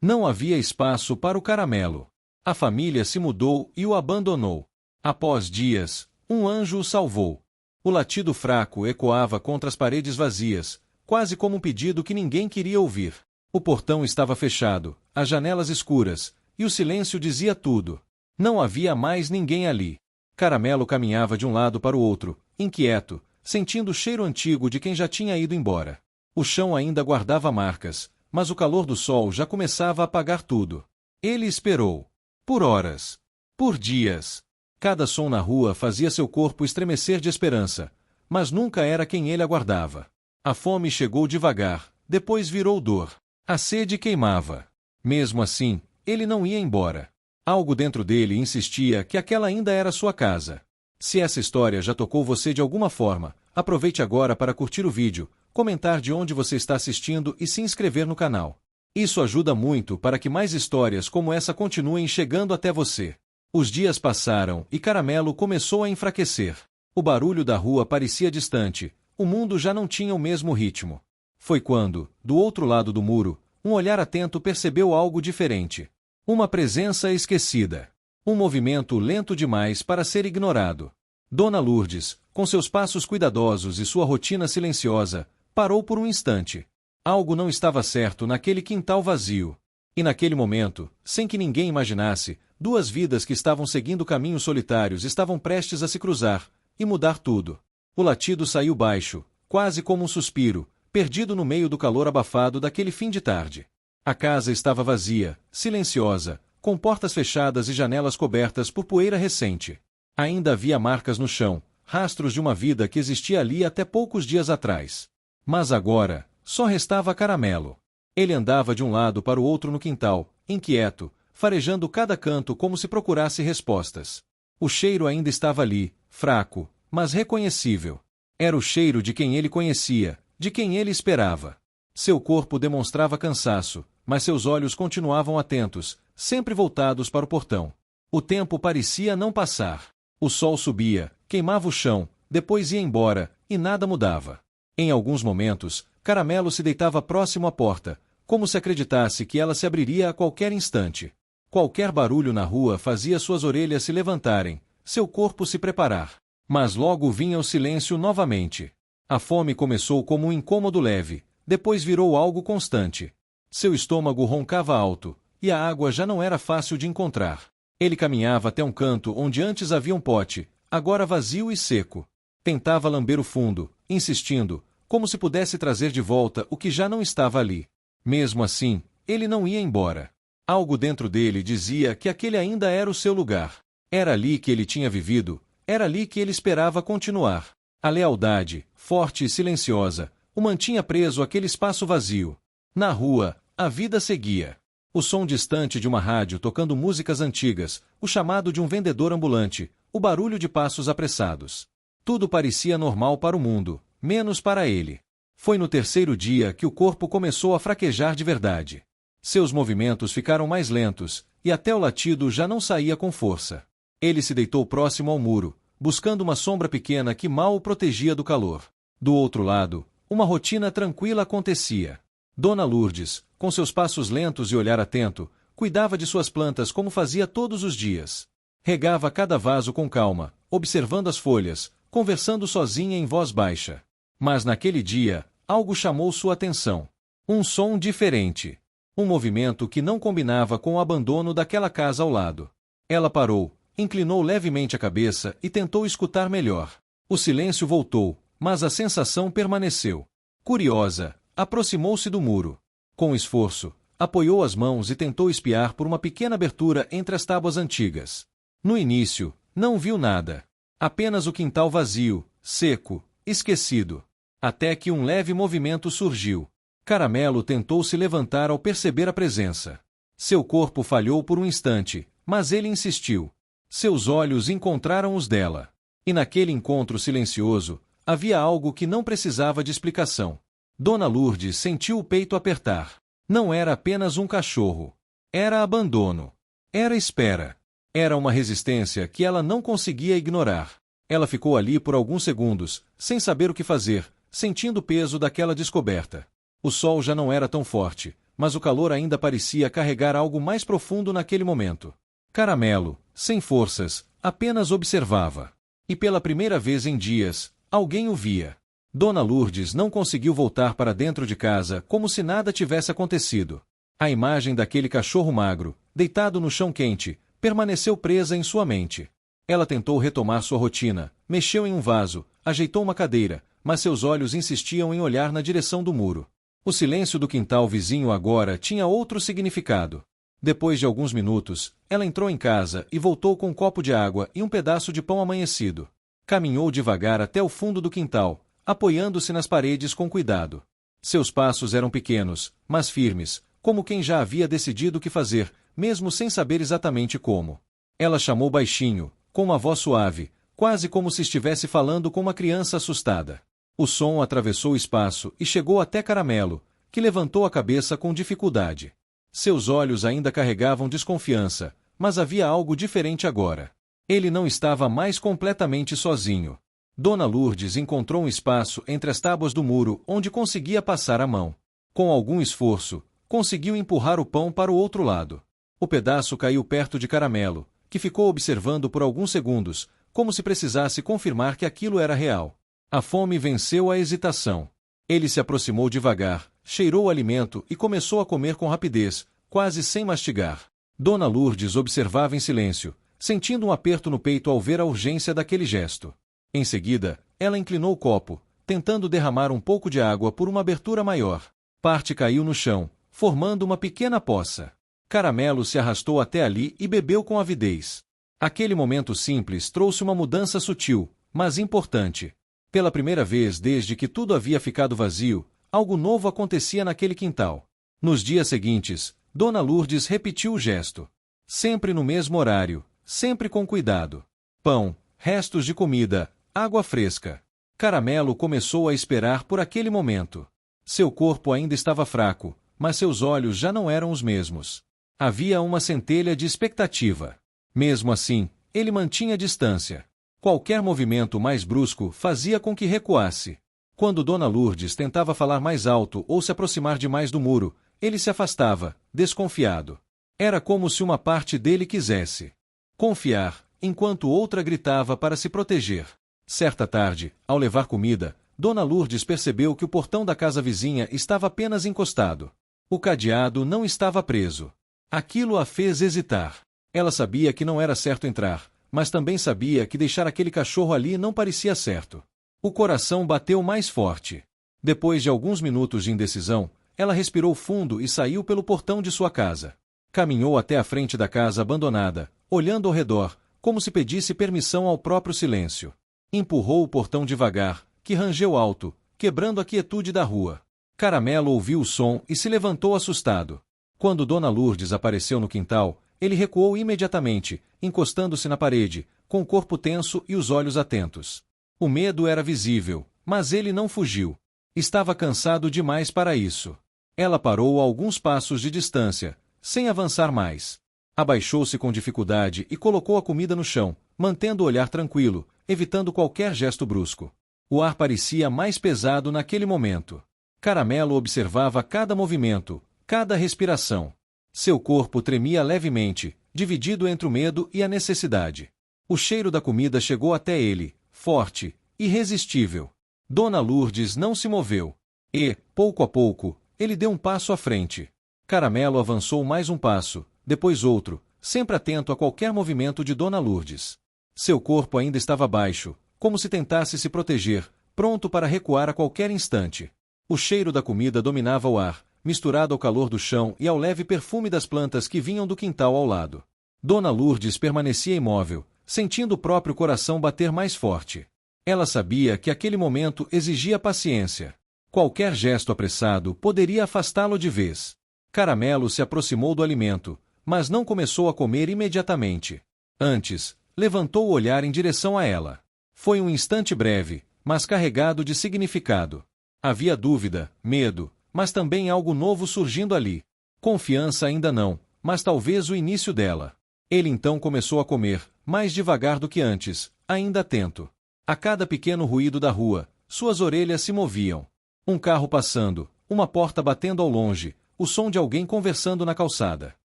Não havia espaço para o caramelo. A família se mudou e o abandonou. Após dias, um anjo o salvou. O latido fraco ecoava contra as paredes vazias, quase como um pedido que ninguém queria ouvir. O portão estava fechado, as janelas escuras, e o silêncio dizia tudo. Não havia mais ninguém ali. Caramelo caminhava de um lado para o outro, inquieto, sentindo o cheiro antigo de quem já tinha ido embora. O chão ainda guardava marcas, mas o calor do sol já começava a apagar tudo. Ele esperou. Por horas. Por dias. Cada som na rua fazia seu corpo estremecer de esperança, mas nunca era quem ele aguardava. A fome chegou devagar, depois virou dor. A sede queimava. Mesmo assim, ele não ia embora. Algo dentro dele insistia que aquela ainda era sua casa. Se essa história já tocou você de alguma forma, aproveite agora para curtir o vídeo, comentar de onde você está assistindo e se inscrever no canal. Isso ajuda muito para que mais histórias como essa continuem chegando até você. Os dias passaram e Caramelo começou a enfraquecer. O barulho da rua parecia distante, o mundo já não tinha o mesmo ritmo. Foi quando, do outro lado do muro, um olhar atento percebeu algo diferente. Uma presença esquecida. Um movimento lento demais para ser ignorado. Dona Lourdes, com seus passos cuidadosos e sua rotina silenciosa, parou por um instante. Algo não estava certo naquele quintal vazio. E naquele momento, sem que ninguém imaginasse, duas vidas que estavam seguindo caminhos solitários estavam prestes a se cruzar e mudar tudo. O latido saiu baixo, quase como um suspiro, perdido no meio do calor abafado daquele fim de tarde. A casa estava vazia, silenciosa, com portas fechadas e janelas cobertas por poeira recente. Ainda havia marcas no chão, rastros de uma vida que existia ali até poucos dias atrás. Mas agora, só restava Caramelo. Ele andava de um lado para o outro no quintal, inquieto, farejando cada canto como se procurasse respostas. O cheiro ainda estava ali, fraco, mas reconhecível. Era o cheiro de quem ele conhecia, de quem ele esperava. Seu corpo demonstrava cansaço, mas seus olhos continuavam atentos, sempre voltados para o portão. O tempo parecia não passar. O sol subia, queimava o chão, depois ia embora, e nada mudava. Em alguns momentos, Caramelo se deitava próximo à porta, como se acreditasse que ela se abriria a qualquer instante. Qualquer barulho na rua fazia suas orelhas se levantarem, seu corpo se preparar. Mas logo vinha o silêncio novamente. A fome começou como um incômodo leve, depois virou algo constante. Seu estômago roncava alto, e a água já não era fácil de encontrar. Ele caminhava até um canto onde antes havia um pote, agora vazio e seco. Tentava lamber o fundo, insistindo, como se pudesse trazer de volta o que já não estava ali. Mesmo assim, ele não ia embora. Algo dentro dele dizia que aquele ainda era o seu lugar. Era ali que ele tinha vivido, era ali que ele esperava continuar. A lealdade, forte e silenciosa, o mantinha preso àquele espaço vazio. Na rua, a vida seguia. O som distante de uma rádio tocando músicas antigas, o chamado de um vendedor ambulante, o barulho de passos apressados. Tudo parecia normal para o mundo, menos para ele. Foi no terceiro dia que o corpo começou a fraquejar de verdade. Seus movimentos ficaram mais lentos, e até o latido já não saía com força. Ele se deitou próximo ao muro, buscando uma sombra pequena que mal o protegia do calor. Do outro lado, uma rotina tranquila acontecia. Dona Lourdes, com seus passos lentos e olhar atento, cuidava de suas plantas como fazia todos os dias. Regava cada vaso com calma, observando as folhas, conversando sozinha em voz baixa. Mas naquele dia, algo chamou sua atenção. Um som diferente. Um movimento que não combinava com o abandono daquela casa ao lado. Ela parou, inclinou levemente a cabeça e tentou escutar melhor. O silêncio voltou, mas a sensação permaneceu. Curiosa, aproximou-se do muro. Com esforço, apoiou as mãos e tentou espiar por uma pequena abertura entre as tábuas antigas. No início, não viu nada. Apenas o quintal vazio, seco, esquecido. Até que um leve movimento surgiu. Caramelo tentou se levantar ao perceber a presença. Seu corpo falhou por um instante, mas ele insistiu. Seus olhos encontraram os dela. E naquele encontro silencioso, havia algo que não precisava de explicação. Dona Lourdes sentiu o peito apertar. Não era apenas um cachorro. Era abandono. Era espera. Era uma resistência que ela não conseguia ignorar. Ela ficou ali por alguns segundos, sem saber o que fazer, sentindo o peso daquela descoberta. O sol já não era tão forte, mas o calor ainda parecia carregar algo mais profundo naquele momento. Caramelo, sem forças, apenas observava. E pela primeira vez em dias, alguém o via. Dona Lourdes não conseguiu voltar para dentro de casa como se nada tivesse acontecido. A imagem daquele cachorro magro, deitado no chão quente, permaneceu presa em sua mente. Ela tentou retomar sua rotina, mexeu em um vaso, ajeitou uma cadeira, mas seus olhos insistiam em olhar na direção do muro. O silêncio do quintal vizinho agora tinha outro significado. Depois de alguns minutos, ela entrou em casa e voltou com um copo de água e um pedaço de pão amanhecido. Caminhou devagar até o fundo do quintal, apoiando-se nas paredes com cuidado. Seus passos eram pequenos, mas firmes, como quem já havia decidido o que fazer, mesmo sem saber exatamente como. Ela chamou baixinho, com uma voz suave, quase como se estivesse falando com uma criança assustada. O som atravessou o espaço e chegou até Caramelo, que levantou a cabeça com dificuldade. Seus olhos ainda carregavam desconfiança, mas havia algo diferente agora. Ele não estava mais completamente sozinho. Dona Lourdes encontrou um espaço entre as tábuas do muro onde conseguia passar a mão. Com algum esforço, conseguiu empurrar o pão para o outro lado. O pedaço caiu perto de Caramelo, que ficou observando por alguns segundos, como se precisasse confirmar que aquilo era real. A fome venceu a hesitação. Ele se aproximou devagar, cheirou o alimento e começou a comer com rapidez, quase sem mastigar. Dona Lourdes observava em silêncio, sentindo um aperto no peito ao ver a urgência daquele gesto. Em seguida, ela inclinou o copo, tentando derramar um pouco de água por uma abertura maior. Parte caiu no chão, formando uma pequena poça. Caramelo se arrastou até ali e bebeu com avidez. Aquele momento simples trouxe uma mudança sutil, mas importante. Pela primeira vez desde que tudo havia ficado vazio, algo novo acontecia naquele quintal. Nos dias seguintes, Dona Lourdes repetiu o gesto. Sempre no mesmo horário, sempre com cuidado. Pão, restos de comida, água fresca. Caramelo começou a esperar por aquele momento. Seu corpo ainda estava fraco, mas seus olhos já não eram os mesmos. Havia uma centelha de expectativa. Mesmo assim, ele mantinha distância. Qualquer movimento mais brusco fazia com que recuasse. Quando Dona Lourdes tentava falar mais alto ou se aproximar demais do muro, ele se afastava, desconfiado. Era como se uma parte dele quisesse confiar, enquanto outra gritava para se proteger. Certa tarde, ao levar comida, Dona Lourdes percebeu que o portão da casa vizinha estava apenas encostado. O cadeado não estava preso. Aquilo a fez hesitar. Ela sabia que não era certo entrar, mas também sabia que deixar aquele cachorro ali não parecia certo. O coração bateu mais forte. Depois de alguns minutos de indecisão, ela respirou fundo e saiu pelo portão de sua casa. Caminhou até a frente da casa abandonada, olhando ao redor, como se pedisse permissão ao próprio silêncio. Empurrou o portão devagar, que rangeu alto, quebrando a quietude da rua. Caramelo ouviu o som e se levantou assustado. Quando Dona Lourdes apareceu no quintal, ele recuou imediatamente, encostando-se na parede, com o corpo tenso e os olhos atentos. O medo era visível, mas ele não fugiu. Estava cansado demais para isso. Ela parou a alguns passos de distância, sem avançar mais. Abaixou-se com dificuldade e colocou a comida no chão, mantendo o olhar tranquilo, evitando qualquer gesto brusco. O ar parecia mais pesado naquele momento. Caramelo observava cada movimento, cada respiração. Seu corpo tremia levemente, dividido entre o medo e a necessidade. O cheiro da comida chegou até ele, forte, irresistível. Dona Lourdes não se moveu. E, pouco a pouco, ele deu um passo à frente. Caramelo avançou mais um passo, depois outro, sempre atento a qualquer movimento de Dona Lourdes. Seu corpo ainda estava baixo, como se tentasse se proteger, pronto para recuar a qualquer instante. O cheiro da comida dominava o ar, misturado ao calor do chão e ao leve perfume das plantas que vinham do quintal ao lado. Dona Lourdes permanecia imóvel, sentindo o próprio coração bater mais forte. Ela sabia que aquele momento exigia paciência. Qualquer gesto apressado poderia afastá-lo de vez. Caramelo se aproximou do alimento, mas não começou a comer imediatamente. Antes, levantou o olhar em direção a ela. Foi um instante breve, mas carregado de significado. Havia dúvida, medo, mas também algo novo surgindo ali. Confiança ainda não, mas talvez o início dela. Ele então começou a comer, mais devagar do que antes, ainda atento. A cada pequeno ruído da rua, suas orelhas se moviam. Um carro passando, uma porta batendo ao longe, o som de alguém conversando na calçada.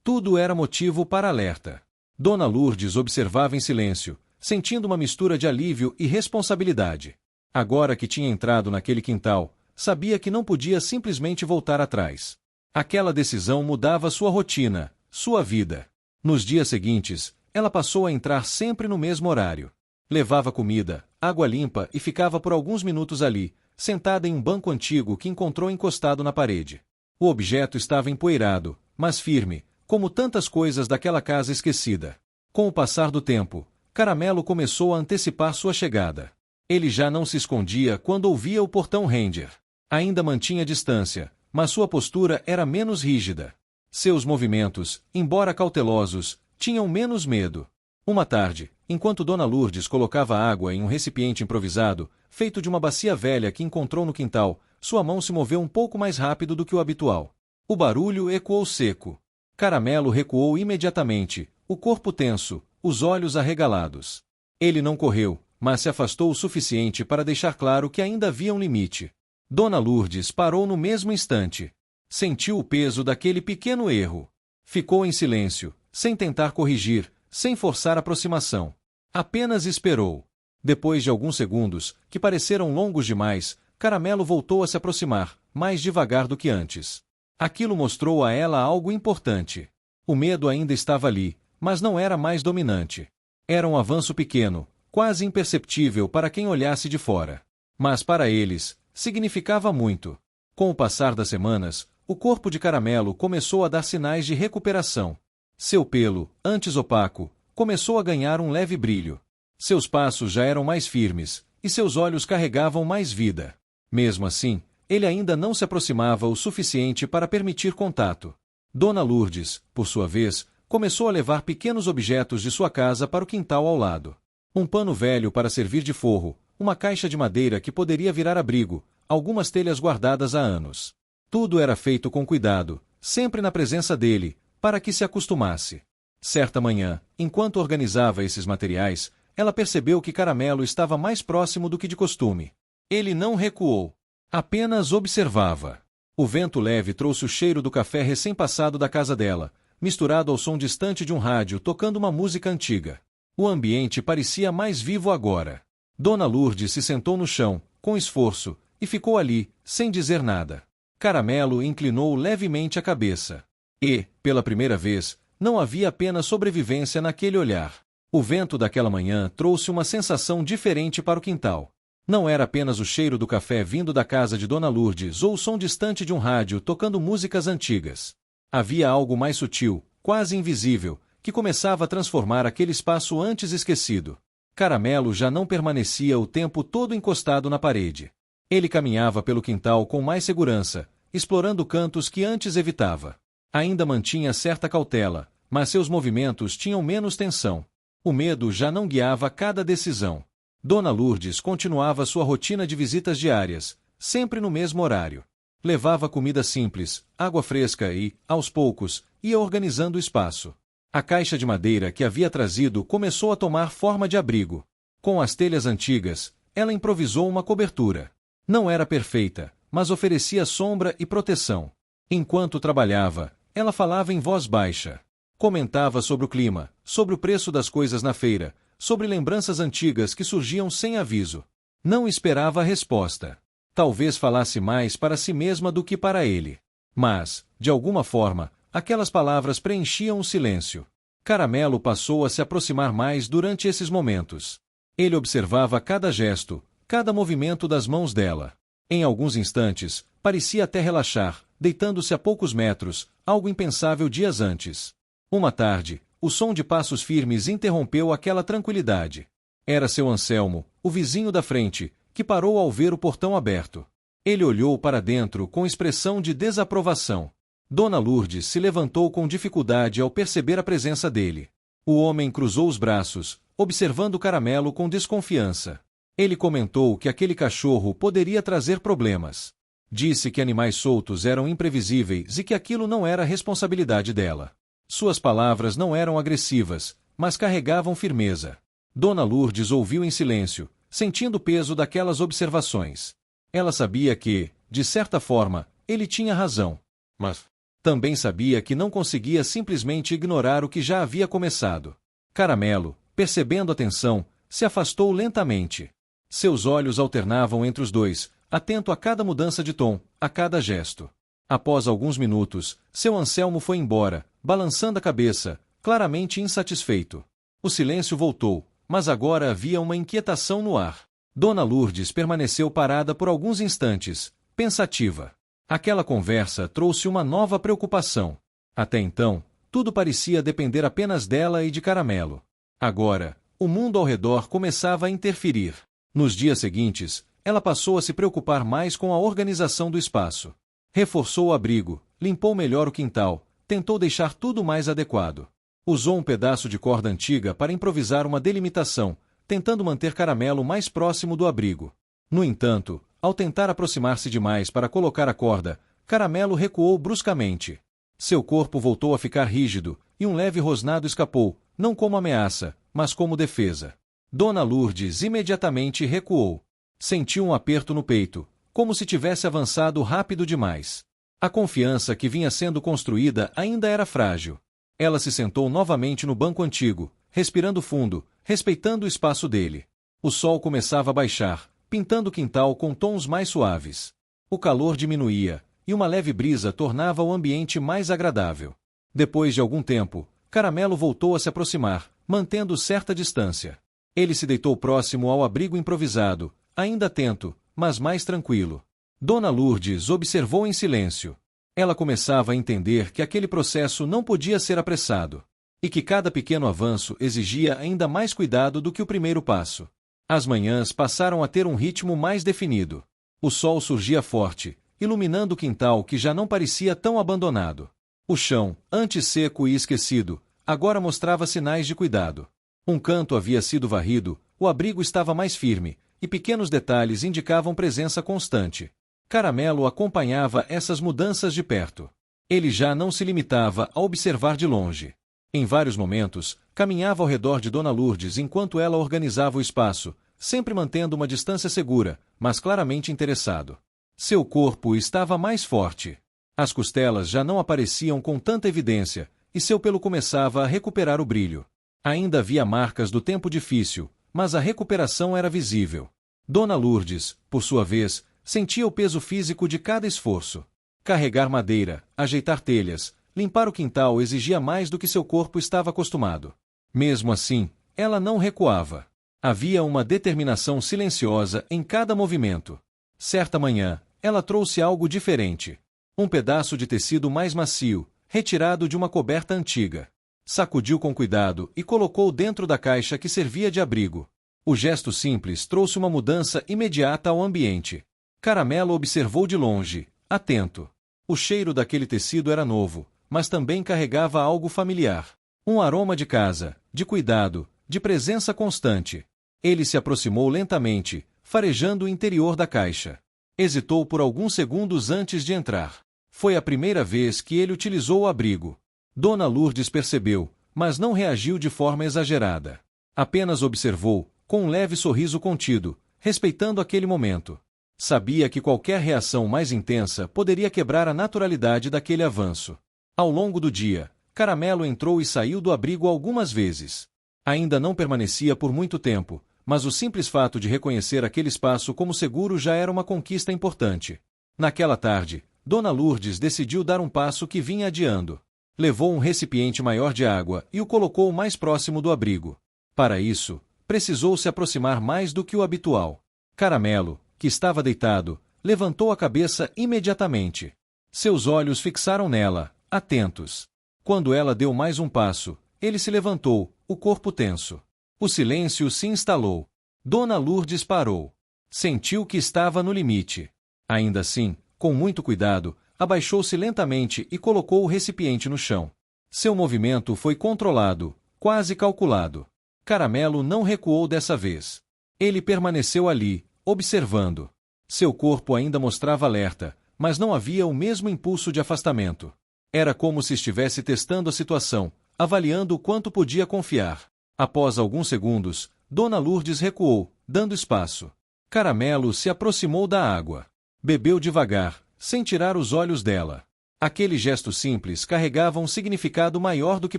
Tudo era motivo para alerta. Dona Lourdes observava em silêncio, sentindo uma mistura de alívio e responsabilidade. Agora que tinha entrado naquele quintal, sabia que não podia simplesmente voltar atrás. Aquela decisão mudava sua rotina, sua vida. Nos dias seguintes, ela passou a entrar sempre no mesmo horário. Levava comida, água limpa e ficava por alguns minutos ali, sentada em um banco antigo que encontrou encostado na parede. O objeto estava empoeirado, mas firme, como tantas coisas daquela casa esquecida. Com o passar do tempo, Caramelo começou a antecipar sua chegada. Ele já não se escondia quando ouvia o portão render. Ainda mantinha distância, mas sua postura era menos rígida. Seus movimentos, embora cautelosos, tinham menos medo. Uma tarde, enquanto Dona Lourdes colocava água em um recipiente improvisado, feito de uma bacia velha que encontrou no quintal, sua mão se moveu um pouco mais rápido do que o habitual. O barulho ecoou seco. Caramelo recuou imediatamente, o corpo tenso, os olhos arregalados. Ele não correu, mas se afastou o suficiente para deixar claro que ainda havia um limite. Dona Lourdes parou no mesmo instante. Sentiu o peso daquele pequeno erro. Ficou em silêncio, sem tentar corrigir, sem forçar aproximação. Apenas esperou. Depois de alguns segundos, que pareceram longos demais, Caramelo voltou a se aproximar, mais devagar do que antes. Aquilo mostrou a ela algo importante. O medo ainda estava ali, mas não era mais dominante. Era um avanço pequeno, quase imperceptível para quem olhasse de fora. Mas para eles, significava muito. Com o passar das semanas, o corpo de Caramelo começou a dar sinais de recuperação. Seu pelo, antes opaco, começou a ganhar um leve brilho. Seus passos já eram mais firmes, e seus olhos carregavam mais vida. Mesmo assim, ele ainda não se aproximava o suficiente para permitir contato. Dona Lourdes, por sua vez, começou a levar pequenos objetos de sua casa para o quintal ao lado. Um pano velho para servir de forro, uma caixa de madeira que poderia virar abrigo, algumas telhas guardadas há anos. Tudo era feito com cuidado, sempre na presença dele, para que se acostumasse. Certa manhã, enquanto organizava esses materiais, ela percebeu que Caramelo estava mais próximo do que de costume. Ele não recuou. Apenas observava. O vento leve trouxe o cheiro do café recém-passado da casa dela, misturado ao som distante de um rádio tocando uma música antiga. O ambiente parecia mais vivo agora. Dona Lourdes se sentou no chão, com esforço, e ficou ali, sem dizer nada. Caramelo inclinou levemente a cabeça. E, pela primeira vez, não havia apenas sobrevivência naquele olhar. O vento daquela manhã trouxe uma sensação diferente para o quintal. Não era apenas o cheiro do café vindo da casa de Dona Lourdes ou o som distante de um rádio tocando músicas antigas. Havia algo mais sutil, quase invisível, que começava a transformar aquele espaço antes esquecido. Caramelo já não permanecia o tempo todo encostado na parede. Ele caminhava pelo quintal com mais segurança, explorando cantos que antes evitava. Ainda mantinha certa cautela, mas seus movimentos tinham menos tensão. O medo já não guiava cada decisão. Dona Lourdes continuava sua rotina de visitas diárias, sempre no mesmo horário. Levava comida simples, água fresca e, aos poucos, ia organizando o espaço. A caixa de madeira que havia trazido começou a tomar forma de abrigo. Com as telhas antigas, ela improvisou uma cobertura. Não era perfeita, mas oferecia sombra e proteção. Enquanto trabalhava, ela falava em voz baixa. Comentava sobre o clima, sobre o preço das coisas na feira, sobre lembranças antigas que surgiam sem aviso. Não esperava a resposta. Talvez falasse mais para si mesma do que para ele. Mas, de alguma forma, aquelas palavras preenchiam o silêncio. Caramelo passou a se aproximar mais durante esses momentos. Ele observava cada gesto, cada movimento das mãos dela. Em alguns instantes, parecia até relaxar, deitando-se a poucos metros, algo impensável dias antes. Uma tarde, o som de passos firmes interrompeu aquela tranquilidade. Era seu Anselmo, o vizinho da frente, que parou ao ver o portão aberto. Ele olhou para dentro com expressão de desaprovação. Dona Lourdes se levantou com dificuldade ao perceber a presença dele. O homem cruzou os braços, observando Caramelo com desconfiança. Ele comentou que aquele cachorro poderia trazer problemas. Disse que animais soltos eram imprevisíveis e que aquilo não era responsabilidade dela. Suas palavras não eram agressivas, mas carregavam firmeza. Dona Lourdes ouviu em silêncio, sentindo o peso daquelas observações. Ela sabia que, de certa forma, ele tinha razão. Mas Também sabia que não conseguia simplesmente ignorar o que já havia começado. Caramelo, percebendo a tensão, se afastou lentamente. Seus olhos alternavam entre os dois, atento a cada mudança de tom, a cada gesto. Após alguns minutos, seu Anselmo foi embora, balançando a cabeça, claramente insatisfeito. O silêncio voltou, mas agora havia uma inquietação no ar. Dona Lourdes permaneceu parada por alguns instantes, pensativa. Aquela conversa trouxe uma nova preocupação. Até então, tudo parecia depender apenas dela e de Caramelo. Agora, o mundo ao redor começava a interferir. Nos dias seguintes, ela passou a se preocupar mais com a organização do espaço. Reforçou o abrigo, limpou melhor o quintal, tentou deixar tudo mais adequado. Usou um pedaço de corda antiga para improvisar uma delimitação, tentando manter Caramelo mais próximo do abrigo. No entanto, ao tentar aproximar-se demais para colocar a corda, Caramelo recuou bruscamente. Seu corpo voltou a ficar rígido, e um leve rosnado escapou, não como ameaça, mas como defesa. Dona Lourdes imediatamente recuou. Sentiu um aperto no peito, como se tivesse avançado rápido demais. A confiança que vinha sendo construída ainda era frágil. Ela se sentou novamente no banco antigo, respirando fundo, respeitando o espaço dele. O sol começava a baixar, pintando o quintal com tons mais suaves. O calor diminuía, e uma leve brisa tornava o ambiente mais agradável. Depois de algum tempo, Caramelo voltou a se aproximar, mantendo certa distância. Ele se deitou próximo ao abrigo improvisado, ainda atento, mas mais tranquilo. Dona Lourdes observou em silêncio. Ela começava a entender que aquele processo não podia ser apressado, e que cada pequeno avanço exigia ainda mais cuidado do que o primeiro passo. As manhãs passaram a ter um ritmo mais definido. O sol surgia forte, iluminando o quintal que já não parecia tão abandonado. O chão, antes seco e esquecido, agora mostrava sinais de cuidado. Um canto havia sido varrido, o abrigo estava mais firme, e pequenos detalhes indicavam presença constante. Caramelo acompanhava essas mudanças de perto. Ele já não se limitava a observar de longe. Em vários momentos, caminhava ao redor de Dona Lourdes enquanto ela organizava o espaço, sempre mantendo uma distância segura, mas claramente interessado. Seu corpo estava mais forte. As costelas já não apareciam com tanta evidência, e seu pelo começava a recuperar o brilho. Ainda havia marcas do tempo difícil, mas a recuperação era visível. Dona Lourdes, por sua vez, sentia o peso físico de cada esforço. Carregar madeira, ajeitar telhas, limpar o quintal exigia mais do que seu corpo estava acostumado. Mesmo assim, ela não recuava. Havia uma determinação silenciosa em cada movimento. Certa manhã, ela trouxe algo diferente. Um pedaço de tecido mais macio, retirado de uma coberta antiga. Sacudiu com cuidado e colocou dentro da caixa que servia de abrigo. O gesto simples trouxe uma mudança imediata ao ambiente. Caramelo observou de longe, atento. O cheiro daquele tecido era novo, mas também carregava algo familiar. Um aroma de casa, de cuidado, de presença constante. Ele se aproximou lentamente, farejando o interior da caixa. Hesitou por alguns segundos antes de entrar. Foi a primeira vez que ele utilizou o abrigo. Dona Lourdes percebeu, mas não reagiu de forma exagerada. Apenas observou, com um leve sorriso contido, respeitando aquele momento. Sabia que qualquer reação mais intensa poderia quebrar a naturalidade daquele avanço. Ao longo do dia, Caramelo entrou e saiu do abrigo algumas vezes. Ainda não permanecia por muito tempo, mas o simples fato de reconhecer aquele espaço como seguro já era uma conquista importante. Naquela tarde, Dona Lourdes decidiu dar um passo que vinha adiando. Levou um recipiente maior de água e o colocou mais próximo do abrigo. Para isso, precisou se aproximar mais do que o habitual. Caramelo, que estava deitado, levantou a cabeça imediatamente. Seus olhos fixaram nela, atentos. Quando ela deu mais um passo, ele se levantou, o corpo tenso. O silêncio se instalou. Dona Lourdes parou. Sentiu que estava no limite. Ainda assim, com muito cuidado, abaixou-se lentamente e colocou o recipiente no chão. Seu movimento foi controlado, quase calculado. Caramelo não recuou dessa vez. Ele permaneceu ali, observando. Seu corpo ainda mostrava alerta, mas não havia o mesmo impulso de afastamento. Era como se estivesse testando a situação, avaliando o quanto podia confiar. Após alguns segundos, Dona Lourdes recuou, dando espaço. Caramelo se aproximou da água. Bebeu devagar, sem tirar os olhos dela. Aquele gesto simples carregava um significado maior do que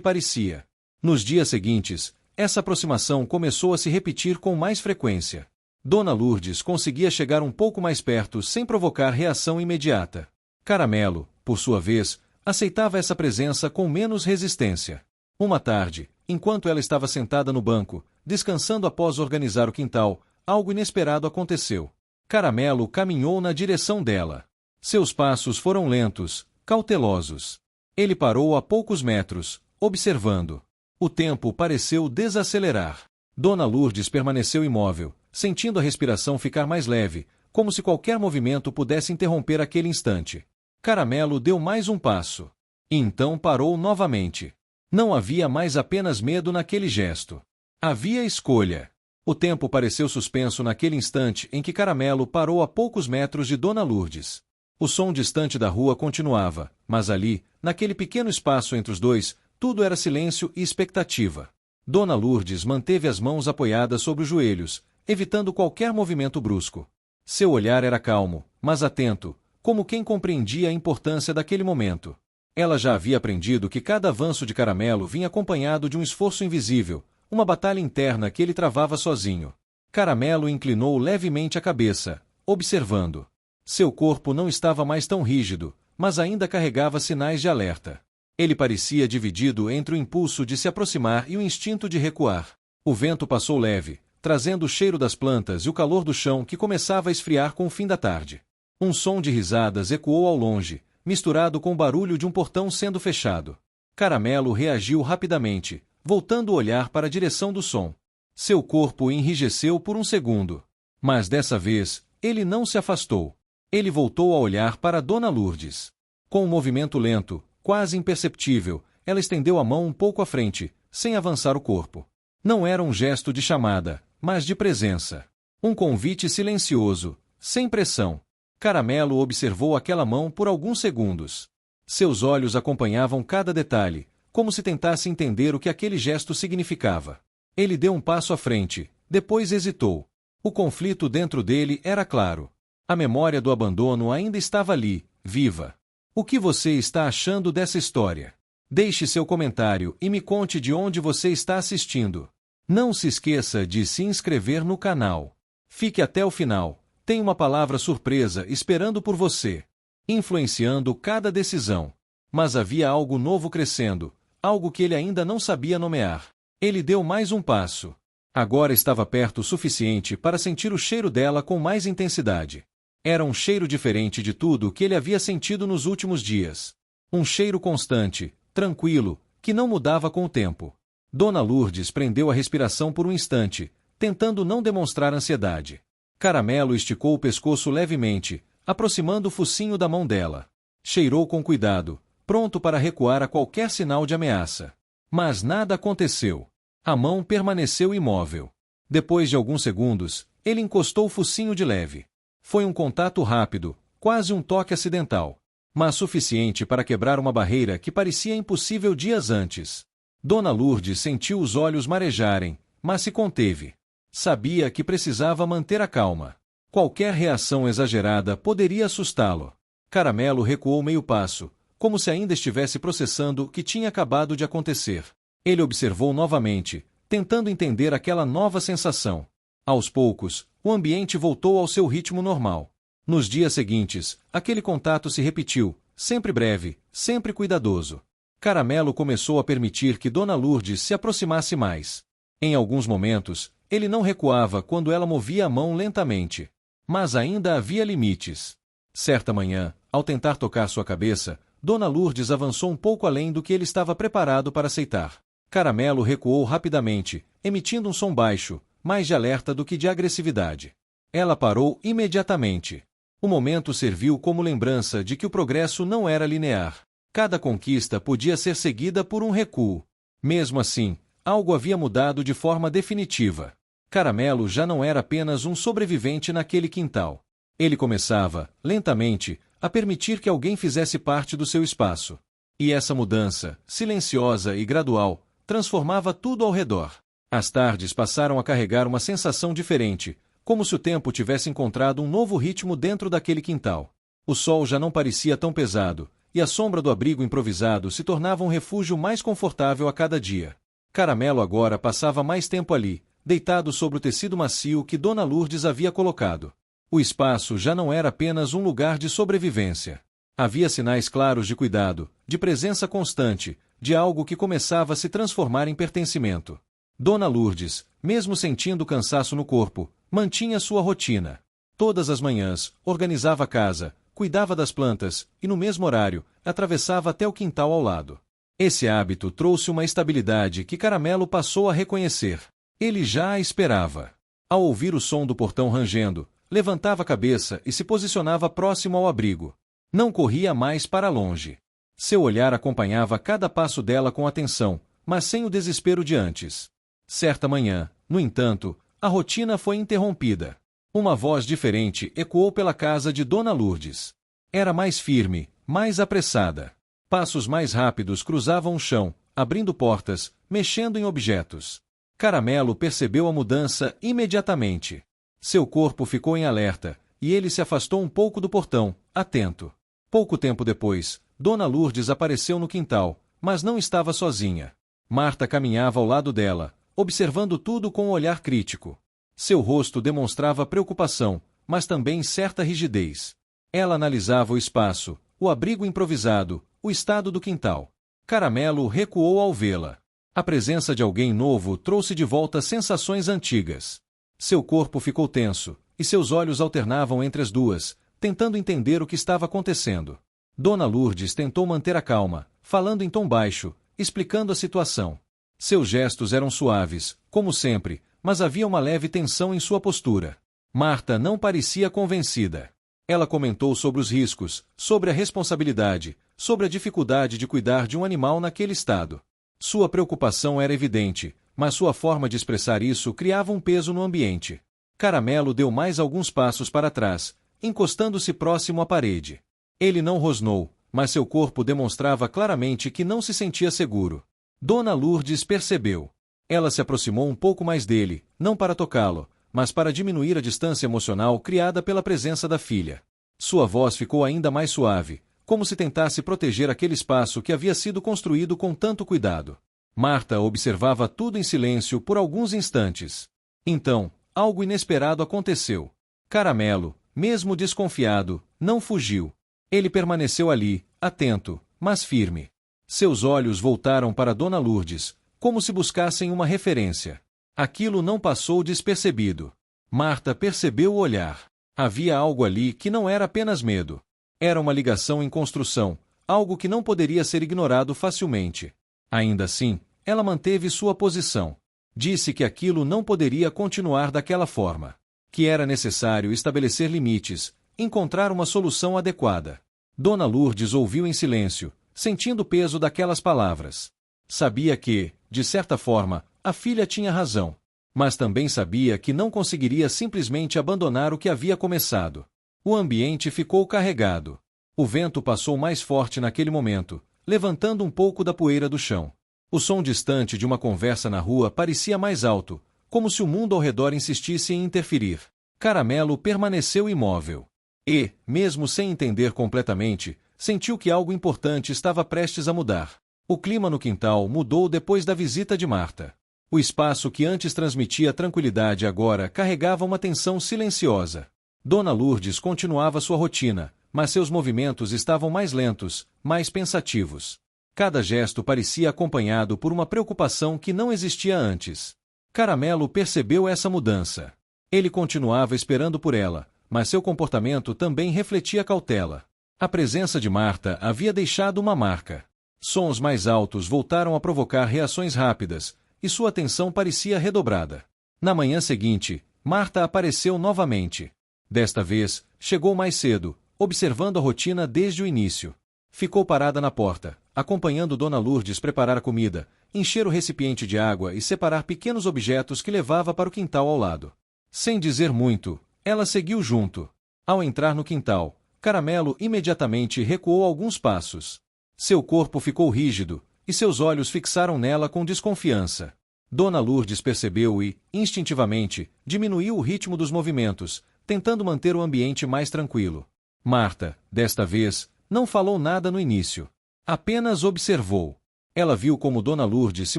parecia. Nos dias seguintes, essa aproximação começou a se repetir com mais frequência. Dona Lourdes conseguia chegar um pouco mais perto sem provocar reação imediata. Caramelo, por sua vez, aceitava essa presença com menos resistência. Uma tarde, enquanto ela estava sentada no banco, descansando após organizar o quintal, algo inesperado aconteceu. Caramelo caminhou na direção dela. Seus passos foram lentos, cautelosos. Ele parou a poucos metros, observando. O tempo pareceu desacelerar. Dona Lourdes permaneceu imóvel, sentindo a respiração ficar mais leve, como se qualquer movimento pudesse interromper aquele instante. Caramelo deu mais um passo. E então parou novamente. Não havia mais apenas medo naquele gesto. Havia escolha. O tempo pareceu suspenso naquele instante em que Caramelo parou a poucos metros de Dona Lourdes. O som distante da rua continuava, mas ali, naquele pequeno espaço entre os dois, tudo era silêncio e expectativa. Dona Lourdes manteve as mãos apoiadas sobre os joelhos, evitando qualquer movimento brusco. Seu olhar era calmo, mas atento, como quem compreendia a importância daquele momento. Ela já havia aprendido que cada avanço de Caramelo vinha acompanhado de um esforço invisível, uma batalha interna que ele travava sozinho. Caramelo inclinou levemente a cabeça, observando. Seu corpo não estava mais tão rígido, mas ainda carregava sinais de alerta. Ele parecia dividido entre o impulso de se aproximar e o instinto de recuar. O vento passou leve, trazendo o cheiro das plantas e o calor do chão que começava a esfriar com o fim da tarde. Um som de risadas ecoou ao longe, misturado com o barulho de um portão sendo fechado. Caramelo reagiu rapidamente, voltando o olhar para a direção do som. Seu corpo enrijeceu por um segundo. Mas dessa vez, ele não se afastou. Ele voltou a olhar para Dona Lourdes. Com um movimento lento, quase imperceptível, ela estendeu a mão um pouco à frente, sem avançar o corpo. Não era um gesto de chamada, mas de presença. Um convite silencioso, sem pressão. Caramelo observou aquela mão por alguns segundos. Seus olhos acompanhavam cada detalhe, como se tentasse entender o que aquele gesto significava. Ele deu um passo à frente, depois hesitou. O conflito dentro dele era claro. A memória do abandono ainda estava ali, viva. O que você está achando dessa história? Deixe seu comentário e me conte de onde você está assistindo. Não se esqueça de se inscrever no canal. Fique até o final. Tem uma palavra surpresa esperando por você, influenciando cada decisão. Mas havia algo novo crescendo, algo que ele ainda não sabia nomear. Ele deu mais um passo. Agora estava perto o suficiente para sentir o cheiro dela com mais intensidade. Era um cheiro diferente de tudo o que ele havia sentido nos últimos dias. Um cheiro constante, tranquilo, que não mudava com o tempo. Dona Lourdes prendeu a respiração por um instante, tentando não demonstrar ansiedade. Caramelo esticou o pescoço levemente, aproximando o focinho da mão dela. Cheirou com cuidado, pronto para recuar a qualquer sinal de ameaça. Mas nada aconteceu. A mão permaneceu imóvel. Depois de alguns segundos, ele encostou o focinho de leve. Foi um contato rápido, quase um toque acidental, mas suficiente para quebrar uma barreira que parecia impossível dias antes. Dona Lourdes sentiu os olhos marejarem, mas se conteve. Sabia que precisava manter a calma. Qualquer reação exagerada poderia assustá-lo. Caramelo recuou meio passo, como se ainda estivesse processando o que tinha acabado de acontecer. Ele observou novamente, tentando entender aquela nova sensação. Aos poucos, o ambiente voltou ao seu ritmo normal. Nos dias seguintes, aquele contato se repetiu, sempre breve, sempre cuidadoso. Caramelo começou a permitir que Dona Lourdes se aproximasse mais. Em alguns momentos, ele não recuava quando ela movia a mão lentamente. Mas ainda havia limites. Certa manhã, ao tentar tocar sua cabeça, Dona Lourdes avançou um pouco além do que ele estava preparado para aceitar. Caramelo recuou rapidamente, emitindo um som baixo, mais de alerta do que de agressividade. Ela parou imediatamente. O momento serviu como lembrança de que o progresso não era linear. Cada conquista podia ser seguida por um recuo. Mesmo assim, algo havia mudado de forma definitiva. Caramelo já não era apenas um sobrevivente naquele quintal. Ele começava, lentamente, a permitir que alguém fizesse parte do seu espaço. E essa mudança, silenciosa e gradual, transformava tudo ao redor. As tardes passaram a carregar uma sensação diferente, como se o tempo tivesse encontrado um novo ritmo dentro daquele quintal. O sol já não parecia tão pesado, e a sombra do abrigo improvisado se tornava um refúgio mais confortável a cada dia. Caramelo agora passava mais tempo ali, deitado sobre o tecido macio que Dona Lourdes havia colocado. O espaço já não era apenas um lugar de sobrevivência. Havia sinais claros de cuidado, de presença constante, de algo que começava a se transformar em pertencimento. Dona Lourdes, mesmo sentindo cansaço no corpo, mantinha sua rotina. Todas as manhãs, organizava a casa, cuidava das plantas e, no mesmo horário, atravessava até o quintal ao lado. Esse hábito trouxe uma estabilidade que Caramelo passou a reconhecer. Ele já a esperava. Ao ouvir o som do portão rangendo, levantava a cabeça e se posicionava próximo ao abrigo. Não corria mais para longe. Seu olhar acompanhava cada passo dela com atenção, mas sem o desespero de antes. Certa manhã, no entanto, a rotina foi interrompida. Uma voz diferente ecoou pela casa de Dona Lourdes. Era mais firme, mais apressada. Passos mais rápidos cruzavam o chão, abrindo portas, mexendo em objetos. Caramelo percebeu a mudança imediatamente. Seu corpo ficou em alerta, e ele se afastou um pouco do portão, atento. Pouco tempo depois, Dona Lourdes apareceu no quintal, mas não estava sozinha. Marta caminhava ao lado dela, observando tudo com um olhar crítico. Seu rosto demonstrava preocupação, mas também certa rigidez. Ela analisava o espaço, o abrigo improvisado, o estado do quintal. Caramelo recuou ao vê-la. A presença de alguém novo trouxe de volta sensações antigas. Seu corpo ficou tenso, e seus olhos alternavam entre as duas, tentando entender o que estava acontecendo. Dona Lourdes tentou manter a calma, falando em tom baixo, explicando a situação. Seus gestos eram suaves, como sempre, mas havia uma leve tensão em sua postura. Marta não parecia convencida. Ela comentou sobre os riscos, sobre a responsabilidade, sobre a dificuldade de cuidar de um animal naquele estado. Sua preocupação era evidente, mas sua forma de expressar isso criava um peso no ambiente. Caramelo deu mais alguns passos para trás, encostando-se próximo à parede. Ele não rosnou, mas seu corpo demonstrava claramente que não se sentia seguro. Dona Lourdes percebeu. Ela se aproximou um pouco mais dele, não para tocá-lo, mas para diminuir a distância emocional criada pela presença da filha. Sua voz ficou ainda mais suave, como se tentasse proteger aquele espaço que havia sido construído com tanto cuidado. Marta observava tudo em silêncio por alguns instantes. Então, algo inesperado aconteceu. Caramelo, mesmo desconfiado, não fugiu. Ele permaneceu ali, atento, mas firme. Seus olhos voltaram para Dona Lourdes, como se buscassem uma referência. Aquilo não passou despercebido. Marta percebeu o olhar. Havia algo ali que não era apenas medo. Era uma ligação em construção, algo que não poderia ser ignorado facilmente. Ainda assim, ela manteve sua posição. Disse que aquilo não poderia continuar daquela forma. Que era necessário estabelecer limites, encontrar uma solução adequada. Dona Lourdes ouviu em silêncio, sentindo o peso daquelas palavras. Sabia que, de certa forma, a filha tinha razão. Mas também sabia que não conseguiria simplesmente abandonar o que havia começado. O ambiente ficou carregado. O vento passou mais forte naquele momento, levantando um pouco da poeira do chão. O som distante de uma conversa na rua parecia mais alto, como se o mundo ao redor insistisse em interferir. Caramelo permaneceu imóvel. E, mesmo sem entender completamente, sentiu que algo importante estava prestes a mudar. O clima no quintal mudou depois da visita de Marta. O espaço que antes transmitia tranquilidade agora carregava uma tensão silenciosa. Dona Lourdes continuava sua rotina, mas seus movimentos estavam mais lentos, mais pensativos. Cada gesto parecia acompanhado por uma preocupação que não existia antes. Caramelo percebeu essa mudança. Ele continuava esperando por ela, mas seu comportamento também refletia cautela. A presença de Marta havia deixado uma marca. Sons mais altos voltaram a provocar reações rápidas, e sua atenção parecia redobrada. Na manhã seguinte, Marta apareceu novamente. Desta vez, chegou mais cedo, observando a rotina desde o início. Ficou parada na porta, acompanhando Dona Lourdes preparar a comida, encher o recipiente de água e separar pequenos objetos que levava para o quintal ao lado. Sem dizer muito, ela seguiu junto. Ao entrar no quintal, Caramelo imediatamente recuou alguns passos. Seu corpo ficou rígido, e seus olhos fixaram nela com desconfiança. Dona Lourdes percebeu e, instintivamente, diminuiu o ritmo dos movimentos, tentando manter o ambiente mais tranquilo. Marta, desta vez, Não falou nada no início. Apenas observou. Ela viu como Dona Lourdes se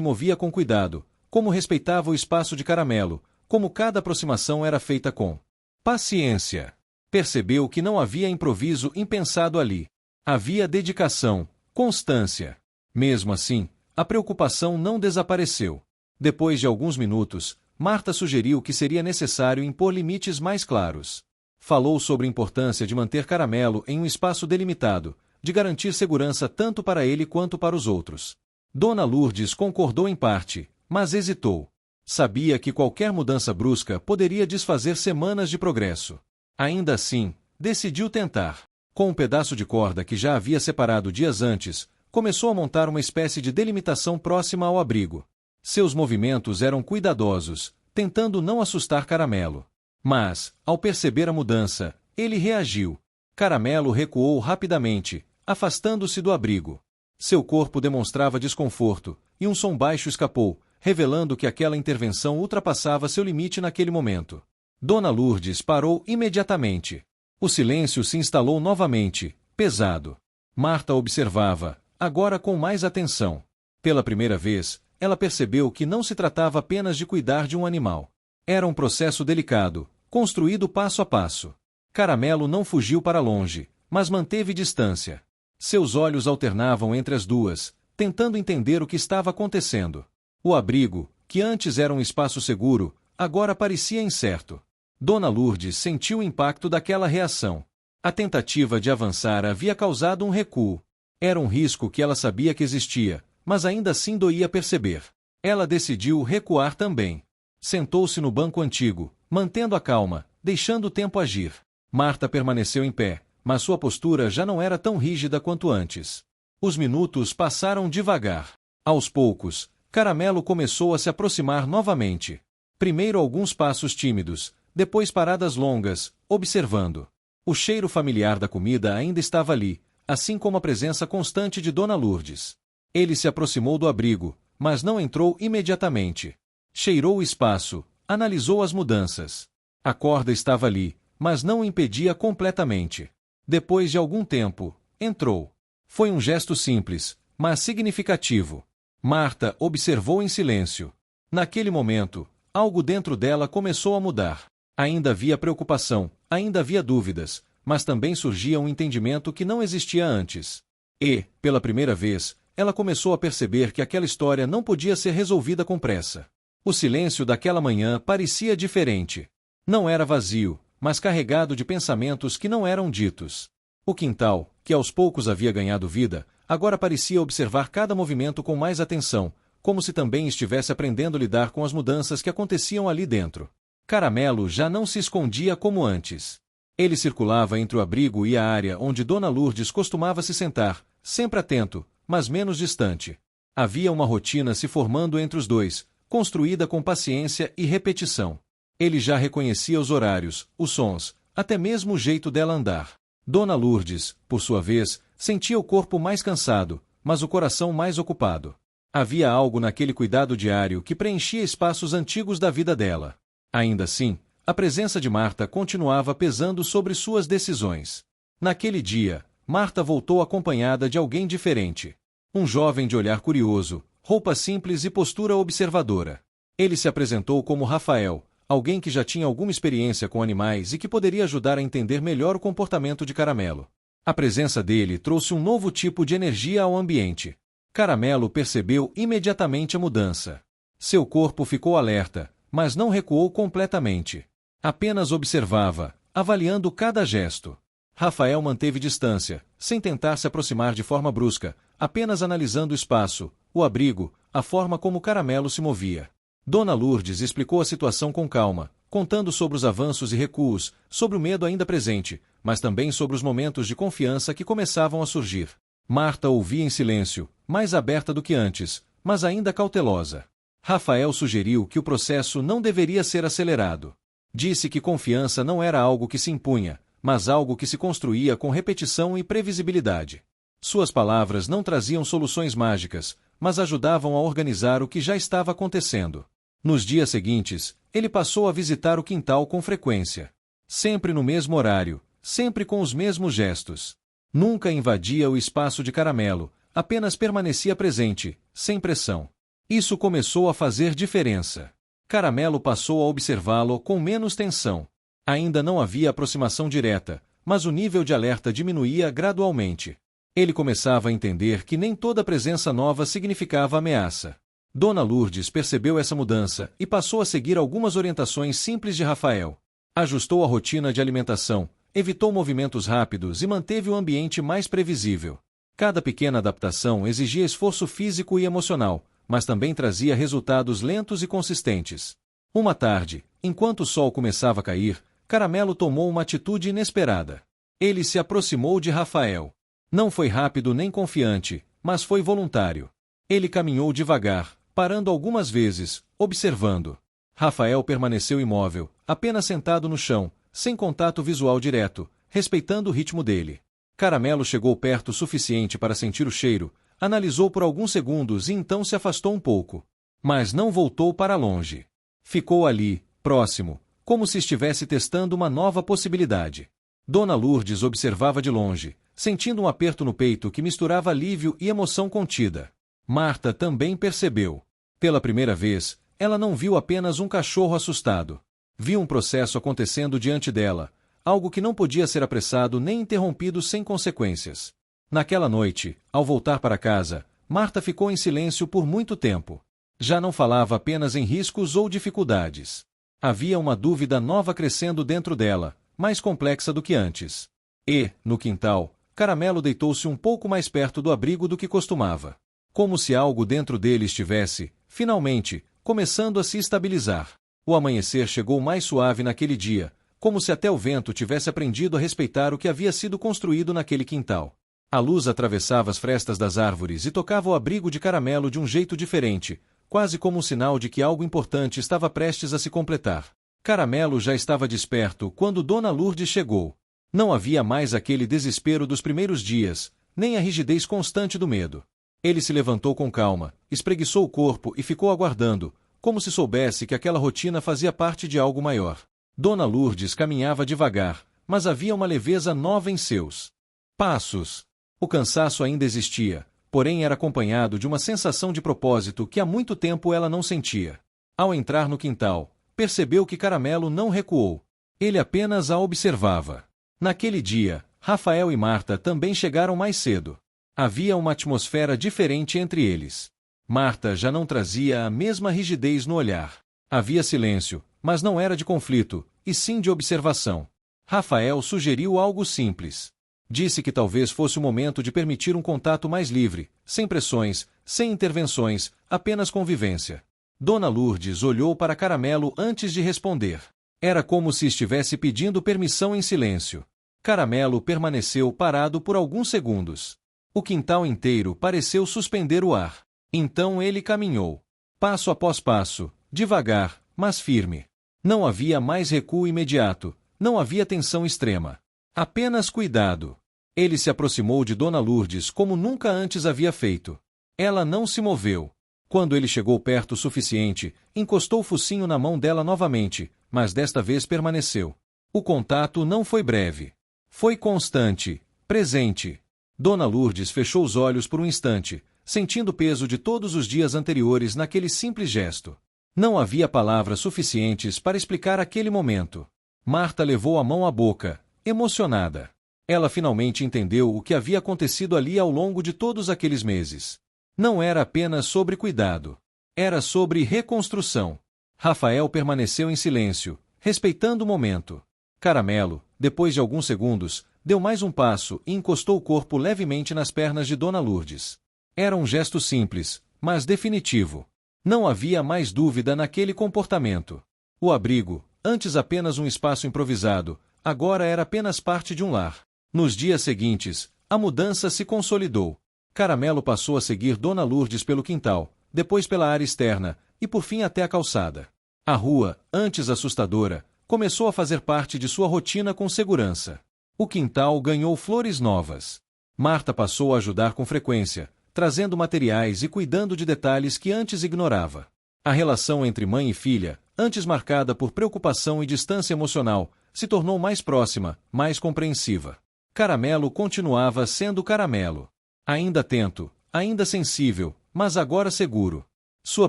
movia com cuidado, como respeitava o espaço de Caramelo, como cada aproximação era feita com paciência. Percebeu que não havia improviso impensado ali. Havia dedicação, constância. Mesmo assim, a preocupação não desapareceu. Depois de alguns minutos, Marta sugeriu que seria necessário impor limites mais claros. Falou sobre a importância de manter Caramelo em um espaço delimitado, de garantir segurança tanto para ele quanto para os outros. Dona Lourdes concordou em parte, mas hesitou. Sabia que qualquer mudança brusca poderia desfazer semanas de progresso. Ainda assim, decidiu tentar. Com um pedaço de corda que já havia separado dias antes, começou a montar uma espécie de delimitação próxima ao abrigo. Seus movimentos eram cuidadosos, tentando não assustar Caramelo. Mas, ao perceber a mudança, ele reagiu. Caramelo recuou rapidamente, afastando-se do abrigo. Seu corpo demonstrava desconforto, e um som baixo escapou, revelando que aquela intervenção ultrapassava seu limite naquele momento. Dona Lourdes parou imediatamente. O silêncio se instalou novamente, pesado. Marta observava, agora com mais atenção. Pela primeira vez, ela percebeu que não se tratava apenas de cuidar de um animal. Era um processo delicado, construído passo a passo. Caramelo não fugiu para longe, mas manteve distância. Seus olhos alternavam entre as duas, tentando entender o que estava acontecendo. O abrigo, que antes era um espaço seguro, agora parecia incerto. Dona Lourdes sentiu o impacto daquela reação. A tentativa de avançar havia causado um recuo. Era um risco que ela sabia que existia, mas ainda assim doía perceber. Ela decidiu recuar também. Sentou-se no banco antigo, mantendo a calma, deixando o tempo agir. Marta permaneceu em pé, mas sua postura já não era tão rígida quanto antes. Os minutos passaram devagar. Aos poucos, Caramelo começou a se aproximar novamente. Primeiro alguns passos tímidos, depois paradas longas, observando. O cheiro familiar da comida ainda estava ali, assim como a presença constante de Dona Lourdes. Ele se aproximou do abrigo, mas não entrou imediatamente. Cheirou o espaço, analisou as mudanças. A corda estava ali, mas não o impedia completamente. Depois de algum tempo, entrou. Foi um gesto simples, mas significativo. Marta observou em silêncio. Naquele momento, algo dentro dela começou a mudar. Ainda havia preocupação, ainda havia dúvidas, mas também surgia um entendimento que não existia antes. E, pela primeira vez, ela começou a perceber que aquela história não podia ser resolvida com pressa. O silêncio daquela manhã parecia diferente. Não era vazio, mas carregado de pensamentos que não eram ditos. O quintal, que aos poucos havia ganhado vida, agora parecia observar cada movimento com mais atenção, como se também estivesse aprendendo a lidar com as mudanças que aconteciam ali dentro. Caramelo já não se escondia como antes. Ele circulava entre o abrigo e a área onde Dona Lourdes costumava se sentar, sempre atento, mas menos distante. Havia uma rotina se formando entre os dois, construída com paciência e repetição. Ele já reconhecia os horários, os sons, até mesmo o jeito dela andar. Dona Lourdes, por sua vez, sentia o corpo mais cansado, mas o coração mais ocupado. Havia algo naquele cuidado diário que preenchia espaços antigos da vida dela. Ainda assim, a presença de Marta continuava pesando sobre suas decisões. Naquele dia, Marta voltou acompanhada de alguém diferente. Um jovem de olhar curioso, roupa simples e postura observadora. Ele se apresentou como Rafael, alguém que já tinha alguma experiência com animais e que poderia ajudar a entender melhor o comportamento de Caramelo. A presença dele trouxe um novo tipo de energia ao ambiente. Caramelo percebeu imediatamente a mudança. Seu corpo ficou alerta, mas não recuou completamente. Apenas observava, avaliando cada gesto. Rafael manteve distância, sem tentar se aproximar de forma brusca, apenas analisando o espaço, o abrigo, a forma como Caramelo se movia. Dona Lourdes explicou a situação com calma, contando sobre os avanços e recuos, sobre o medo ainda presente, mas também sobre os momentos de confiança que começavam a surgir. Marta ouvia em silêncio, mais aberta do que antes, mas ainda cautelosa. Rafael sugeriu que o processo não deveria ser acelerado. Disse que confiança não era algo que se impunha, mas algo que se construía com repetição e previsibilidade. Suas palavras não traziam soluções mágicas, mas ajudavam a organizar o que já estava acontecendo. Nos dias seguintes, ele passou a visitar o quintal com frequência. Sempre no mesmo horário, sempre com os mesmos gestos. Nunca invadia o espaço de Caramelo, apenas permanecia presente, sem pressão. Isso começou a fazer diferença. Caramelo passou a observá-lo com menos tensão. Ainda não havia aproximação direta, mas o nível de alerta diminuía gradualmente. Ele começava a entender que nem toda presença nova significava ameaça. Dona Lourdes percebeu essa mudança e passou a seguir algumas orientações simples de Rafael. Ajustou a rotina de alimentação, evitou movimentos rápidos e manteve o ambiente mais previsível. Cada pequena adaptação exigia esforço físico e emocional, mas também trazia resultados lentos e consistentes. Uma tarde, enquanto o sol começava a cair, Caramelo tomou uma atitude inesperada. Ele se aproximou de Rafael. Não foi rápido nem confiante, mas foi voluntário. Ele caminhou devagar, parando algumas vezes, observando. Rafael permaneceu imóvel, apenas sentado no chão, sem contato visual direto, respeitando o ritmo dele. Caramelo chegou perto o suficiente para sentir o cheiro, analisou por alguns segundos e então se afastou um pouco. Mas não voltou para longe. Ficou ali, próximo, como se estivesse testando uma nova possibilidade. Dona Lourdes observava de longe, sentindo um aperto no peito que misturava alívio e emoção contida. Marta também percebeu. Pela primeira vez, ela não viu apenas um cachorro assustado. Viu um processo acontecendo diante dela, algo que não podia ser apressado nem interrompido sem consequências. Naquela noite, ao voltar para casa, Marta ficou em silêncio por muito tempo. Já não falava apenas em riscos ou dificuldades. Havia uma dúvida nova crescendo dentro dela, mais complexa do que antes. E, no quintal, Caramelo deitou-se um pouco mais perto do abrigo do que costumava. Como se algo dentro dele estivesse, finalmente, começando a se estabilizar. O amanhecer chegou mais suave naquele dia, como se até o vento tivesse aprendido a respeitar o que havia sido construído naquele quintal. A luz atravessava as frestas das árvores e tocava o abrigo de Caramelo de um jeito diferente, quase como um sinal de que algo importante estava prestes a se completar. Caramelo já estava desperto quando Dona Lourdes chegou. Não havia mais aquele desespero dos primeiros dias, nem a rigidez constante do medo. Ele se levantou com calma, espreguiçou o corpo e ficou aguardando, como se soubesse que aquela rotina fazia parte de algo maior. Dona Lourdes caminhava devagar, mas havia uma leveza nova em seus passos. O cansaço ainda existia, porém era acompanhado de uma sensação de propósito que há muito tempo ela não sentia. Ao entrar no quintal, percebeu que Caramelo não recuou. Ele apenas a observava. Naquele dia, Rafael e Marta também chegaram mais cedo. Havia uma atmosfera diferente entre eles. Marta já não trazia a mesma rigidez no olhar. Havia silêncio, mas não era de conflito, e sim de observação. Rafael sugeriu algo simples. Disse que talvez fosse o momento de permitir um contato mais livre, sem pressões, sem intervenções, apenas convivência. Dona Lourdes olhou para Caramelo antes de responder. Era como se estivesse pedindo permissão em silêncio. Caramelo permaneceu parado por alguns segundos. O quintal inteiro pareceu suspender o ar. Então ele caminhou. Passo após passo, devagar, mas firme. Não havia mais recuo imediato, não havia tensão extrema. Apenas cuidado. Ele se aproximou de Dona Lourdes como nunca antes havia feito. Ela não se moveu. Quando ele chegou perto o suficiente, encostou o focinho na mão dela novamente, mas desta vez permaneceu. O contato não foi breve. Foi constante, presente. Dona Lourdes fechou os olhos por um instante, sentindo o peso de todos os dias anteriores naquele simples gesto. Não havia palavras suficientes para explicar aquele momento. Marta levou a mão à boca, emocionada. Ela finalmente entendeu o que havia acontecido ali ao longo de todos aqueles meses. Não era apenas sobre cuidado. Era sobre reconstrução. Rafael permaneceu em silêncio, respeitando o momento. Caramelo, depois de alguns segundos, deu mais um passo e encostou o corpo levemente nas pernas de Dona Lourdes. Era um gesto simples, mas definitivo. Não havia mais dúvida naquele comportamento. O abrigo, antes apenas um espaço improvisado, agora era apenas parte de um lar. Nos dias seguintes, a mudança se consolidou. Caramelo passou a seguir Dona Lourdes pelo quintal, depois pela área externa, e por fim até a calçada. A rua, antes assustadora, começou a fazer parte de sua rotina com segurança. O quintal ganhou flores novas. Marta passou a ajudar com frequência, trazendo materiais e cuidando de detalhes que antes ignorava. A relação entre mãe e filha, antes marcada por preocupação e distância emocional, se tornou mais próxima, mais compreensiva. Caramelo continuava sendo Caramelo. Ainda atento, ainda sensível, mas agora seguro. Sua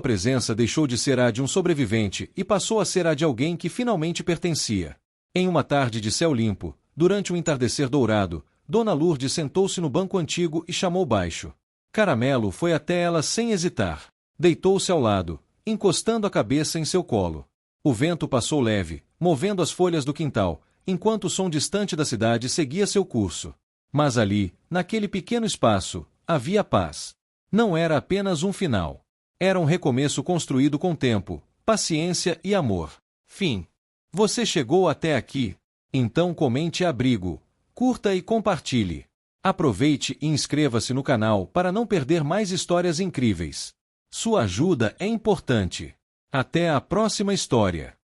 presença deixou de ser a de um sobrevivente e passou a ser a de alguém que finalmente pertencia. Em uma tarde de céu limpo, durante um entardecer dourado, Dona Lourdes sentou-se no banco antigo e chamou baixo. Caramelo foi até ela sem hesitar. Deitou-se ao lado, encostando a cabeça em seu colo. O vento passou leve, movendo as folhas do quintal, enquanto o som distante da cidade seguia seu curso. Mas ali, naquele pequeno espaço, havia paz. Não era apenas um final. Era um recomeço construído com tempo, paciência e amor. Fim. Você chegou até aqui? Então comente abrigo, curta e compartilhe. Aproveite e inscreva-se no canal para não perder mais histórias incríveis. Sua ajuda é importante. Até a próxima história.